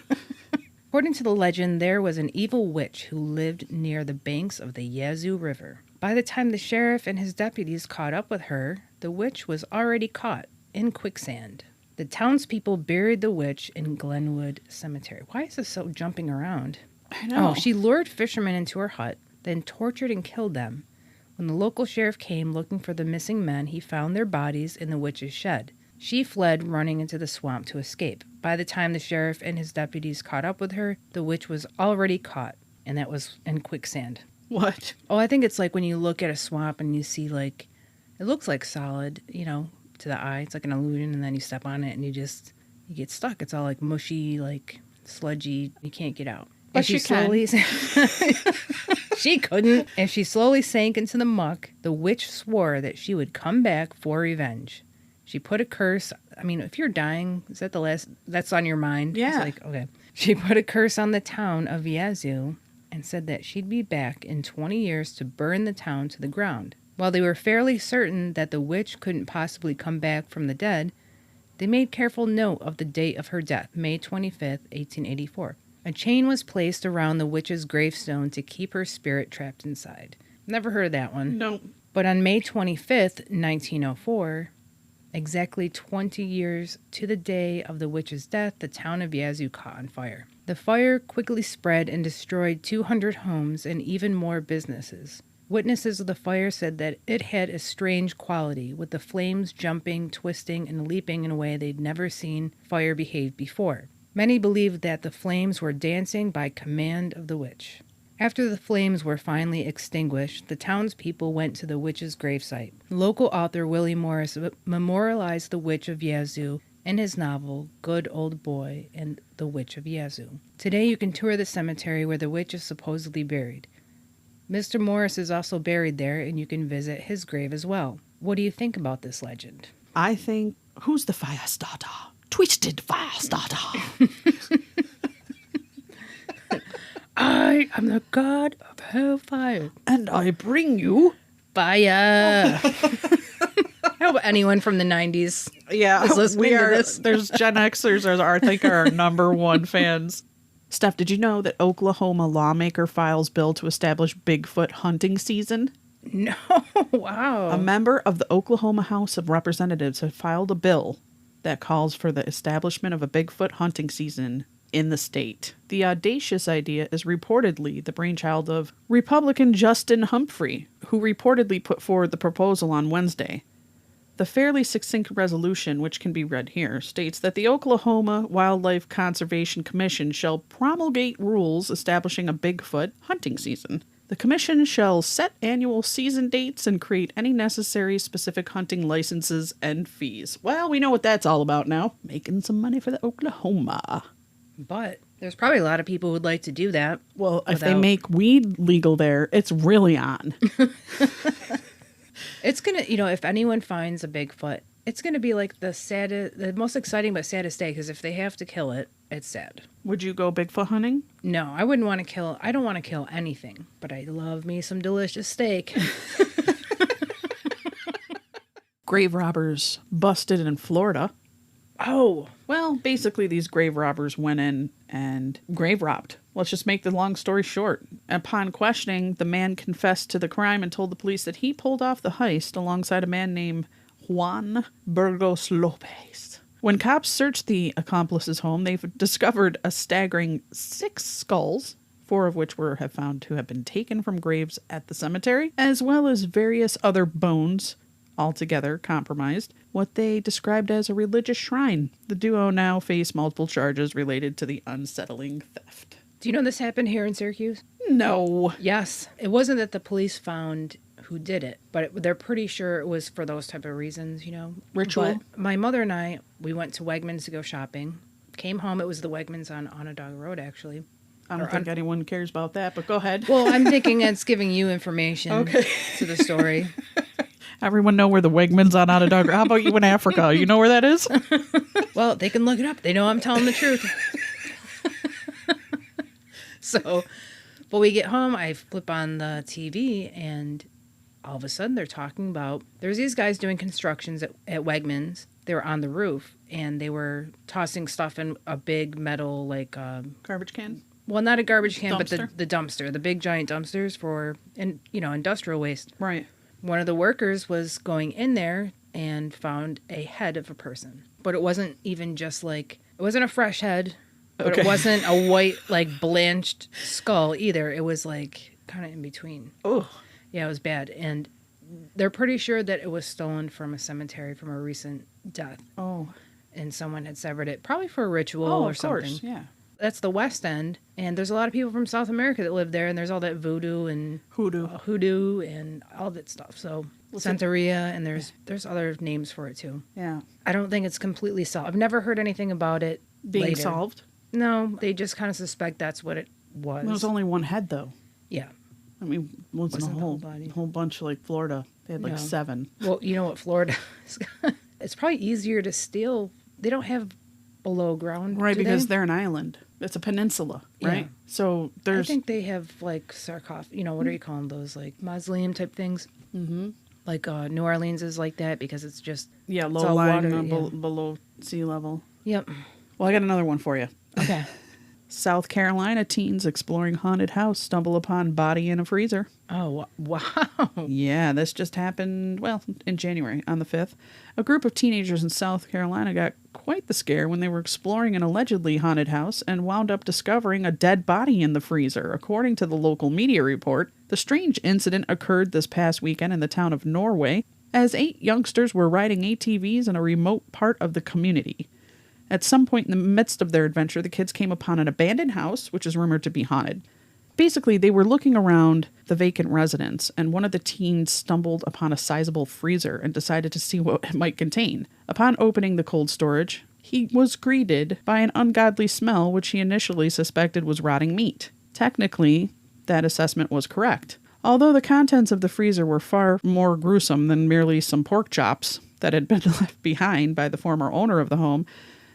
According to the legend, there was an evil witch who lived near the banks of the Yazoo River. By the time the sheriff and his deputies caught up with her, the witch was already caught in quicksand. The townspeople buried the witch in Glenwood Cemetery. Why is this so jumping around? I know. Oh, she lured fishermen into her hut, then tortured and killed them. When the local sheriff came looking for the missing men, he found their bodies in the witch's shed. She fled, running into the swamp to escape. By the time the sheriff and his deputies caught up with her, the witch was already caught, and that was in quicksand. What? Oh, I think it's like when you look at a swamp and you see, like, it looks like solid, to the eye. It's like an illusion, and then you step on it and you get stuck. It's all like mushy, like sludgy. You can't get out. But she slowly, she couldn't. If she slowly sank into the muck, the witch swore that she would come back for revenge. She put a curse. I mean, if you're dying, is that the last? That's on your mind. Yeah. It's like, okay. She put a curse on the town of Yazoo and said that she'd be back in 20 years to burn the town to the ground. While they were fairly certain that the witch couldn't possibly come back from the dead, they made careful note of the date of her death, May 25th, 1884. A chain was placed around the witch's gravestone to keep her spirit trapped inside. Never heard of that one. No. But on May 25th, 1904, exactly 20 years to the day of the witch's death, the town of Yazoo caught on fire. The fire quickly spread and destroyed 200 homes and even more businesses. Witnesses of the fire said that it had a strange quality, with the flames jumping, twisting, and leaping in a way they'd never seen fire behave before. Many believed that the flames were dancing by command of the witch. After the flames were finally extinguished, the townspeople went to the witch's gravesite. Local author Willie Morris memorialized the Witch of Yazoo in his novel, Good Old Boy and the Witch of Yazoo. Today you can tour the cemetery where the witch is supposedly buried. Mr. Morris is also buried there, and you can visit his grave as well. What do you think about this legend? I think, who's the fire starter? Twisted fire starter. I am the god of hellfire. And I bring you... Fire. I hope anyone from the 90s Yeah, is listening to this. There's Gen Xers I think are our number one fans. Steph, did you know that Oklahoma lawmaker files bill to establish Bigfoot hunting season? No, wow. A member of the Oklahoma House of Representatives had filed a bill that calls for the establishment of a Bigfoot hunting season in the state. The audacious idea is reportedly the brainchild of Republican Justin Humphrey, who reportedly put forward the proposal on Wednesday. The fairly succinct resolution, which can be read here, states that the Oklahoma Wildlife Conservation Commission shall promulgate rules establishing a Bigfoot hunting season. The commission shall set annual season dates and create any necessary specific hunting licenses and fees. Well, we know what that's all about now. Making some money for the Oklahoma. But there's probably a lot of people who'd like to do that. Well, if they make weed legal there, it's really on. It's going to, if anyone finds a Bigfoot, it's going to be like the most exciting but saddest day, because if they have to kill it, it's sad. Would you go Bigfoot hunting? No, I wouldn't want to kill, I don't want to kill anything, but I love me some delicious steak. Grave robbers busted in Florida. Oh. Well, basically these grave robbers went in and grave robbed. Let's just make the long story short. Upon questioning, the man confessed to the crime and told the police that he pulled off the heist alongside a man named Juan Burgos Lopez. When cops searched the accomplice's home, they've discovered a staggering 6 skulls, 4 of which have found to have been taken from graves at the cemetery, as well as various other bones, altogether compromised, what they described as a religious shrine. The duo now face multiple charges related to the unsettling theft. Do you know this happened here in Syracuse? No. Yes. It wasn't that the police found who did it, but they're pretty sure it was for those type of reasons, Ritual. But my mother and I, we went to Wegmans to go shopping. Came home, it was the Wegmans on Onondaga Road, actually. I don't think anyone cares about that, but go ahead. Well, I'm thinking it's giving you information to the story. Everyone know where the Wegmans on Onondaga. How about you in Africa? You know where that is? Well, they can look it up. They know I'm telling the truth. So, but we get home, I flip on the TV, and all of a sudden they're talking about, there's these guys doing constructions at Wegmans. They were on the roof, and they were tossing stuff in a big metal, like... Garbage can? Well, not a garbage can, Dumpster? but the dumpster, the big giant dumpsters for, industrial waste. Right. One of the workers was going in there and found a head of a person. But it wasn't even just like, it wasn't a fresh head, but Okay. it wasn't a white, like, blanched skull either. It was, like, kind of in between. Oh. Yeah, it was bad. And they're pretty sure that it was stolen from a cemetery from a recent death. Oh. And someone had severed it, probably for a ritual or of something. course, yeah. That's the West End, and there's a lot of people from South America that live there, and there's all that voodoo and hoodoo and all that stuff. So Santeria, and there's other names for it too. Yeah. I don't think it's completely solved. I've never heard anything about it Being later. solved? No, they just kind of suspect that's what it was. There was only one head, though. Yeah. I mean, wasn't a the whole whole body. whole bunch like Florida. They had like No. 7. Well, you know what Florida is? It's probably easier to steal. They don't have below ground, Right, do because they? they're an island. It's a peninsula, right? Yeah. So I there's... think they have like what are you calling those? Like mausoleum type things? Mm-hmm. Like New Orleans is like that because it's just... Yeah, it's low all lying water, yeah. below sea level. Yep. Well, I got another one for you. Okay. South Carolina teens exploring haunted house stumble upon body in a freezer. Oh, wow. Yeah, this just happened, well, in January, on the 5th. A group of teenagers in South Carolina got quite the scare when they were exploring an allegedly haunted house and wound up discovering a dead body in the freezer. According to the local media report, the strange incident occurred this past weekend in the town of Norway, as 8 youngsters were riding ATVs in a remote part of the community. At some point in the midst of their adventure, the kids came upon an abandoned house, which is rumored to be haunted. Basically, they were looking around the vacant residence, and one of the teens stumbled upon a sizable freezer and decided to see what it might contain. Upon opening the cold storage, he was greeted by an ungodly smell, which he initially suspected was rotting meat. Technically, that assessment was correct. Although the contents of the freezer were far more gruesome than merely some pork chops that had been left behind by the former owner of the home,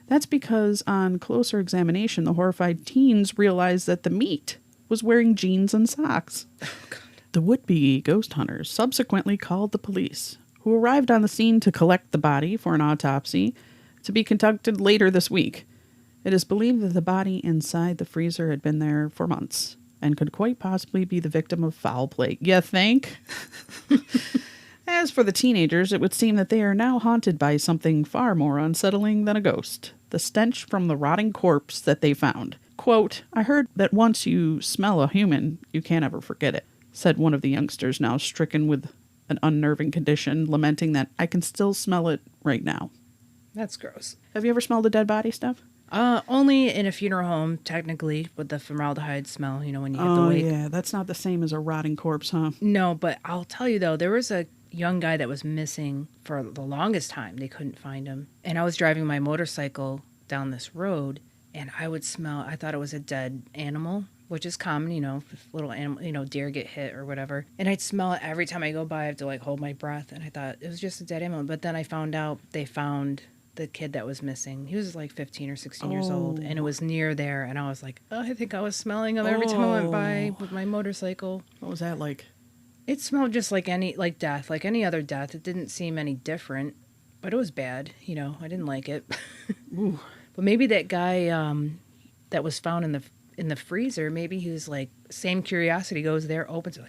that's because on closer examination, the horrified teens realized that the meat was wearing jeans and socks. Oh, God. The would-be ghost hunters subsequently called the police, who arrived on the scene to collect the body for an autopsy to be conducted later this week. It is believed that the body inside the freezer had been there for months and could quite possibly be the victim of foul play. You think? As for the teenagers, it would seem that they are now haunted by something far more unsettling than a ghost. The stench from the rotting corpse that they found. Quote, "I heard that once you smell a human, you can't ever forget it," said one of the youngsters, now stricken with an unnerving condition, lamenting that I can still smell it right now. That's gross. Have you ever smelled a dead body, Steph? Only in a funeral home, technically, with the formaldehyde smell, when you get the Oh, wake. yeah, that's not the same as a rotting corpse, huh? No, but I'll tell you, though, there was a young guy that was missing for the longest time. They couldn't find him. And I was driving my motorcycle down this road, and I thought it was a dead animal, which is common, if little animal, deer get hit or whatever. And I'd smell it every time I go by. I have to, hold my breath. And I thought it was just a dead animal. But then I found out they found the kid that was missing. He was 15 or 16 years old, and it was near there. And I was like, oh, I think I was smelling him every time I went by with my motorcycle. What was that like? It smelled just like death, like any other death. It didn't seem any different, but it was bad. I didn't like it. Ooh. But maybe that guy that was found in the freezer, maybe he was same curiosity, goes there, opens it,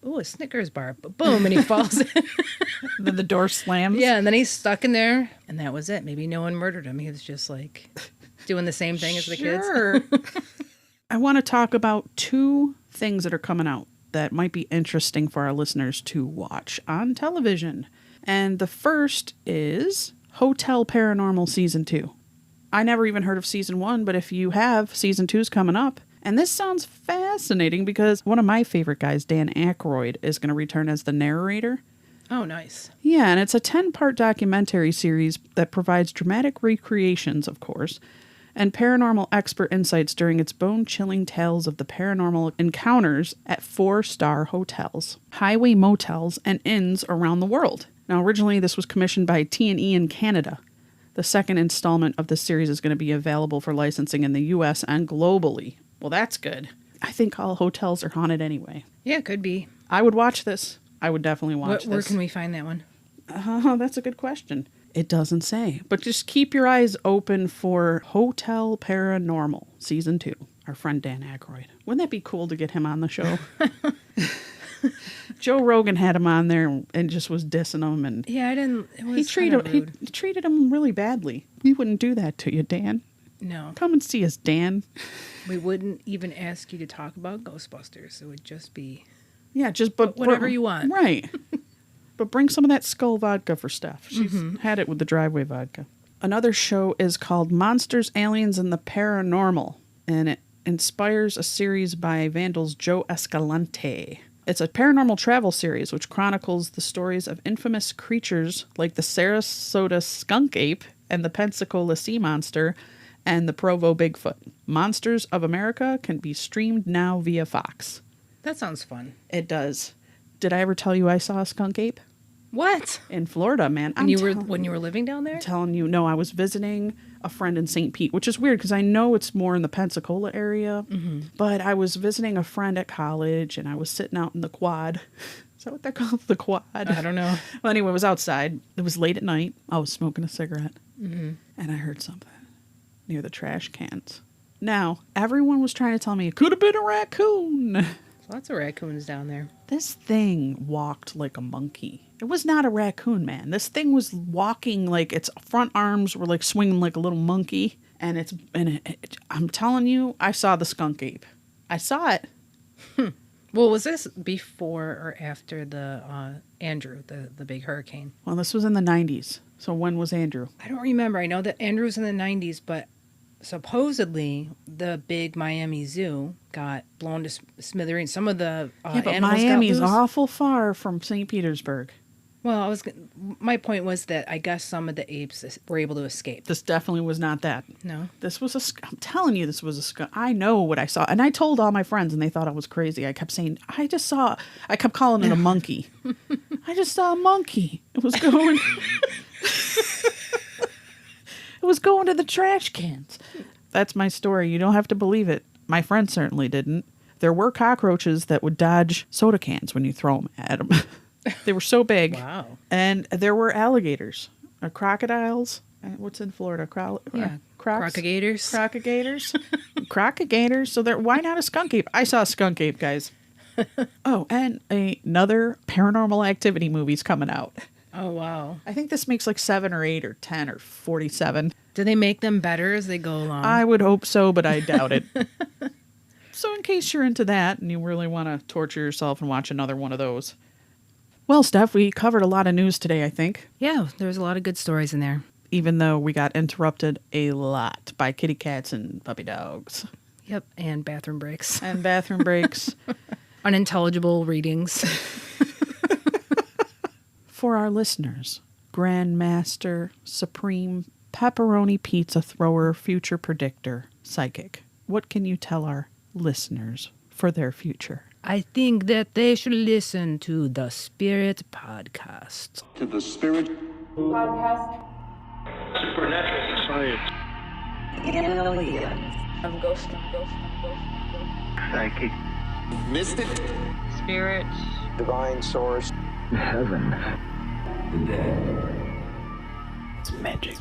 ooh, a Snickers bar, boom, and he falls in. Then the door slams? Yeah, and then he's stuck in there, and that was it. Maybe no one murdered him. He was just doing the same thing as the kids. Sure. I want to talk about 2 things that are coming out that might be interesting for our listeners to watch on television. And the first is Hotel Paranormal Season 2. I never even heard of Season 1, but if you have, Season 2's coming up. And this sounds fascinating because one of my favorite guys, Dan Aykroyd, is going to return as the narrator. Oh, nice. Yeah, and it's a 10-part documentary series that provides dramatic recreations, of course, and paranormal expert insights during its bone-chilling tales of the paranormal encounters at 4-star hotels, highway motels, and inns around the world. Now, originally, this was commissioned by T&E in Canada. The second installment of the series is going to be available for licensing in the U.S. and globally. Well, that's good. I think all hotels are haunted anyway. Yeah, could be. I would watch this. I would definitely watch this. Where can we find that one? That's a good question. It doesn't say. But just keep your eyes open for Hotel Paranormal, Season 2. Our friend Dan Aykroyd. Wouldn't that be cool to get him on the show? Joe Rogan had him on there and just was dissing him. And Yeah, I didn't. It was he rude. treated him really badly. We wouldn't do that to you, Dan. No. Come and see us, Dan. We wouldn't even ask you to talk about Ghostbusters. It would just be... Yeah, just whatever you want. Right. But bring some of that Skull vodka for Steph. She's had it with the driveway vodka. Another show is called Monsters, Aliens, and the Paranormal, and it inspires a series by Vandal's Joe Escalante. It's a paranormal travel series which chronicles the stories of infamous creatures like the Sarasota skunk ape and the Pensacola sea monster and the Provo Bigfoot. Monsters of America can be streamed now via Fox. That sounds fun. It does. Did I ever tell you I saw a skunk ape? What? In Florida, man. When you were living down there? I'm telling you, no, I was visiting a friend in St. Pete, which is weird because I know it's more in the Pensacola area, but I was visiting a friend at college and I was sitting out in the quad. Is that what they're called? The quad? I don't know. Well, anyway, it was outside. It was late at night. I was smoking a cigarette and I heard something near the trash cans. Now, everyone was trying to tell me it could have been a raccoon. Lots of raccoons down there. This thing walked like a monkey. It was not a raccoon, man. This thing was walking like its front arms were like swinging like a little monkey. And I'm telling you, I saw the skunk ape. I saw it. Well, was this before or after the Andrew, the big hurricane? Well, this was in the 90s. So when was Andrew? I don't remember. I know that Andrew's in the 90s, but supposedly the big Miami Zoo got blown to smithereens. Some of the Yeah, but animals Miami's got loose. awful far from St. Petersburg. Well, my point was that I guess some of the apes were able to escape. This definitely was not that. No? This was I'm telling you, this was a skunk. I know what I saw. And I told all my friends and they thought I was crazy. I kept saying, I kept calling it a monkey. I just saw a monkey. It was going... It was going to the trash cans. That's my story. You don't have to believe it. My friend certainly didn't. There were cockroaches that would dodge soda cans when you throw them at them. They were so big. Wow. And there were alligators, crocodiles. What's in Florida? Yeah. Crocs? Crocodigators. Crocodigators. Crocodigators. So why not a skunk ape? I saw a skunk ape, guys. Oh, and another Paranormal Activity movie's coming out. Oh, wow. I think this makes like 7 or 8 or 10 or 47. Do they make them better as they go along? I would hope so, but I doubt it. So in case you're into that and you really want to torture yourself and watch another one of those. Well, Steph, we covered a lot of news today, I think. Yeah, there's a lot of good stories in there. Even though we got interrupted a lot by kitty cats and puppy dogs. Yep, and bathroom breaks. And bathroom breaks. Unintelligible readings. For our listeners, Grandmaster, Supreme, Pepperoni Pizza Thrower, Future Predictor, Psychic, what can you tell our listeners for their future? I think that they should listen to the Spirit Podcast. To the Spirit Podcast. Supernatural Science Aliens. I'm ghost. Psychic Mystic Spirit. Divine Source Heaven. The Dead It's magic.